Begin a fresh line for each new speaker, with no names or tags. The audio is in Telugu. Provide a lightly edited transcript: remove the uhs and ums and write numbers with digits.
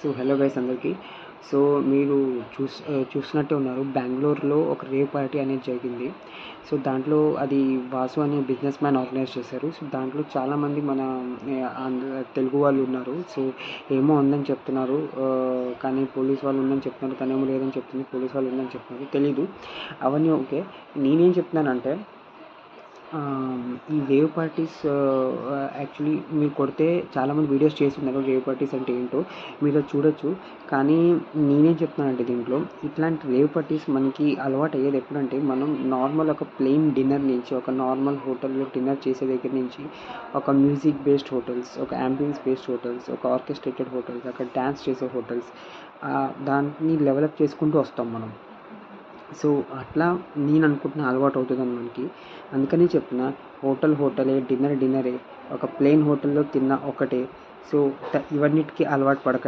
సో హలో గైస్ అందరికీ. సో మీరు చూసినట్టే ఉన్నారు, బెంగళూరులో ఒక రేవ్ పార్టీ అనేది జరిగింది. సో దాంట్లో అది వాసు అనే బిజినెస్ మ్యాన్ ఆర్గనైజ్ చేశారు. సో దాంట్లో చాలామంది మన తెలుగు వాళ్ళు ఉన్నారు. సో ఏమో ఉందని చెప్తున్నారు, కానీ పోలీస్ వాళ్ళు ఉందని చెప్తున్నారు, కానీ ఏమో లేదని చెప్తుంది, పోలీస్ వాళ్ళు ఉందని చెప్తున్నారు, తెలీదు. అవన్నీ ఓకే. నేనేం చెప్తున్నానంటే, ఈ రేవ్ పార్టీస్ యాక్చువల్లీ మీరు కొడితే చాలామంది వీడియోస్ చేస్తున్నారు రేవ్ పార్టీస్ అంటే ఏంటో, మీరు అది చూడొచ్చు. కానీ నేనేం చెప్తున్నానంటే, దీంట్లో ఇట్లాంటి రేవ్ పార్టీస్ మనకి అలవాటు అయ్యేది ఎప్పుడంటే, మనం నార్మల్ ఒక ప్లెయిన్ డిన్నర్ నుంచి, ఒక నార్మల్ హోటల్లో డిన్నర్ చేసే దగ్గర నుంచి, ఒక మ్యూజిక్ బేస్డ్ హోటల్స్, ఒక అంబియన్స్ బేస్డ్ హోటల్స్, ఒక ఆర్కెస్ట్రేటెడ్ హోటల్స్, అక్కడ డ్యాన్స్ చేసే హోటల్స్, దాన్ని డెవలప్ చేసుకుంటూ వస్తాం మనం. సో అట్లా నేను అనుకుంటున్న అలవాటు అవుతుందని మనకి. అందుకని చెప్తున్నా, హోటలే, డిన్నరే, ఒక ప్లెయిన్ హోటల్లో తిన్న ఒకటే. సో ఇవన్నిటికీ అలవాటు పడకండి.